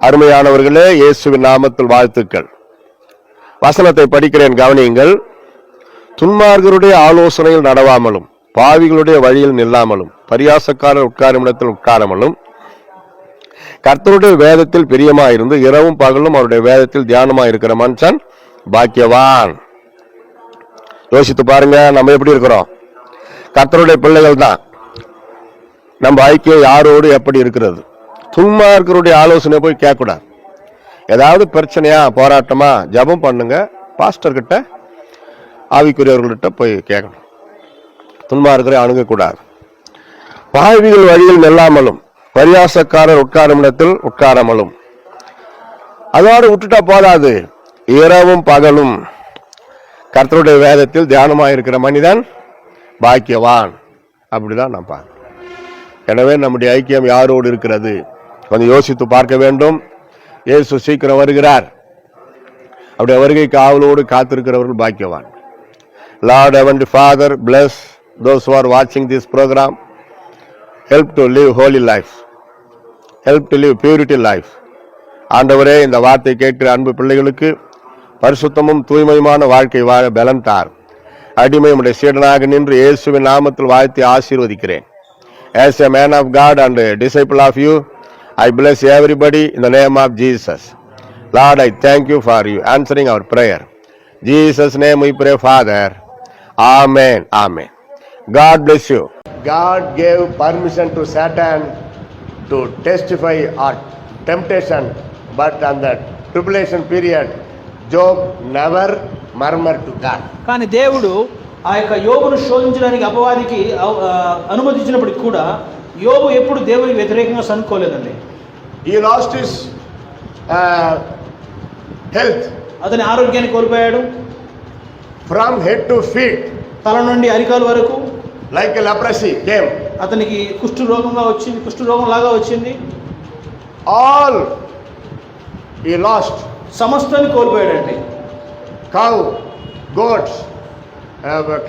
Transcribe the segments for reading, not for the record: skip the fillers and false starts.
அருமையானவர்களே, இயேசுவின் நாமத்தில் வாழ்த்துக்கள். வசனத்தை படிக்கிறேன், கவனியுங்கள். துன்மார்க்கருடைய ஆலோசனையில் நடவாமலும், பாவிகளுடைய வழியில் நில்லாமலும், பரியாசக்காரர் உட்காரும் இடத்தில் உட்காராமலும், கர்த்தருடைய வேதத்தில் பிரியமாயிருந்து இரவும் பகலும் அவருடைய வேதத்தில் தியானமாயிருக்கிற மனுஷன் பாக்கியவான். யோசித்து பாருங்க, நம்ம எப்படி இருக்கிறோம்? கர்த்தருடைய பிள்ளைகள் தான். நம்ம ஐக்கியம் யாரோடு எப்படி இருக்கிறது? துன்மார்க்கருடைய ஆலோசனை போய் கேட்கக்கூடாது. ஏதாவது பிரச்சனையா, போராட்டமா, ஜபம் பண்ணுங்க. பாஸ்டர் கிட்ட, ஆவிக்குரியவர்கள்ட்ட போய் கேட்கணும். துன்மார்க்கரை அணுகக்கூடாது. பாவிகள் வழியில் நெல்லாமலும், பரியாசக்காரர் உட்காரும் இடத்தில் உட்காராமலும். அதோடு விட்டுட்டா போதாது, இரவும் பகலும் கர்த்தருடைய வேதத்தில் தியானமாயிருக்கிற மனிதன் பாக்கியவான். அப்படிதான் நான் பார்க்கிறேன். எனவே நம்முடைய ஐக்கியம் யாரோடு இருக்கிறது? கொஞ்சம் யோசித்து பார்க்க வேண்டும். இயேசு சீக்கிரம் வருகிறார். அவருடைய வருகைக்கு ஆவலோடு காத்திருக்கிறவர்கள் பாக்கியவான். Lord Heavenly Father, bless those who are watching this program. Help to live holy life. Help to live purity life. ஆண்டவரே, இந்த வார்த்தை கேட்கிற அன்பு பிள்ளைகளுக்கு பரிசுத்தமும் தூய்மையுமான வாழ்க்கை வாழ பலன் தார். அடிமை உடைய சீடனாக நின்று இயேசுவின் நாமத்தில் வாழ்த்தி ஆசீர்வதிக்கிறேன். As a man of God and a disciple of you, I bless everybody in the name of Jesus. Lord, I thank you for you answering our prayer. Jesus' name we pray, Father. Amen. Amen. God bless you. God gave permission to Satan to testify or temptation, but on the tribulation period, Job never murmured to God. కానీ దేవుడు ఆ యొక్క యోబును శోధించడానికి అపవాదికి అనుమతించినప్పటికీ కూడా యోబు ఎప్పుడు దేవునికి వ్యతిరేకంగా సనుకోలేదండి. He lost his health. అతని ఆరోగ్యాన్ని కోల్పోయాడు. From head to feet, తల నుండి అరికాలు వరకు like a leprosy came. అతనికి కుష్ఠ రోగంగా వచ్చింది, కుష్ఠ రోగం లాగా వచ్చింది. All he lost. సమస్తాన్ని కోల్పోయాడండి. Cow, goats,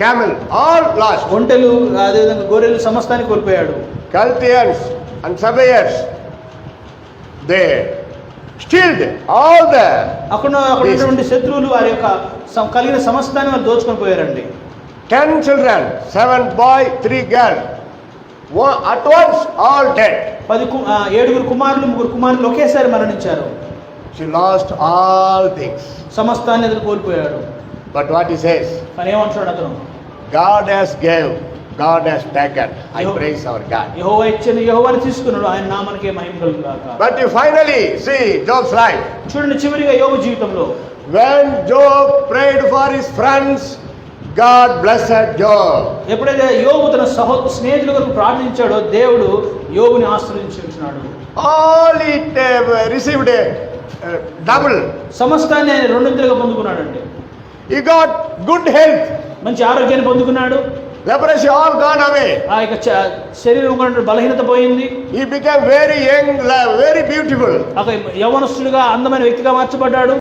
camel, all lost. ఒంటెలు, అదేవిధంగా గొర్రెలు సమస్తాన్ని కోల్పోయాడు. Chaldeans and Sabaeans, they stealed all the. అక్కడ ఉన్నటువంటి శత్రువులు వారి యొక్క కలిగిన సమస్తాన్ని వాళ్ళు దోచుకొని పోయారండి. 10 children, 7 boy, 3 girl, at once all dead. 7 కుమారులు 3 కుమారులు ఒకేసారి మరణించారు. She lost all things. సమస్తాన్ని అతను కోల్పోయాడు. But what he says? కానీ ఏమంటున్నాడు అతను? God has gave, God has taken. I praise our God. యెహోవా ఇచ్చాను, యెహోవాని తీసుకున్నాడు, ఆయన నామానికే మహిమ కలుగుగాక. But you finally see Job's life. చూడండి, చివరిగా యోబు జీవితంలో When Job prayed for his friends, God blessed Job. ఎప్పుడైతే యోబు తన స్నేహితుల కొరకు ప్రార్థించాడో దేవుడు యోబుని ఆశీర్వదించున్నాడు. All it received a double. సమస్తాన్ని ఆయన రెండింతలుగా పొందుకున్నాడండి. He got good health. మంచి ఆరోగ్యాన్ని పొందుకున్నాడు. Leprosy all gone away. ఆ యొక్క శరీరం కూడా బలహీనత పోయింది. He became very young, very beautiful. యవ్వనస్తుడిగా అందమైన వ్యక్తిగా మార్చబడ్డాడు.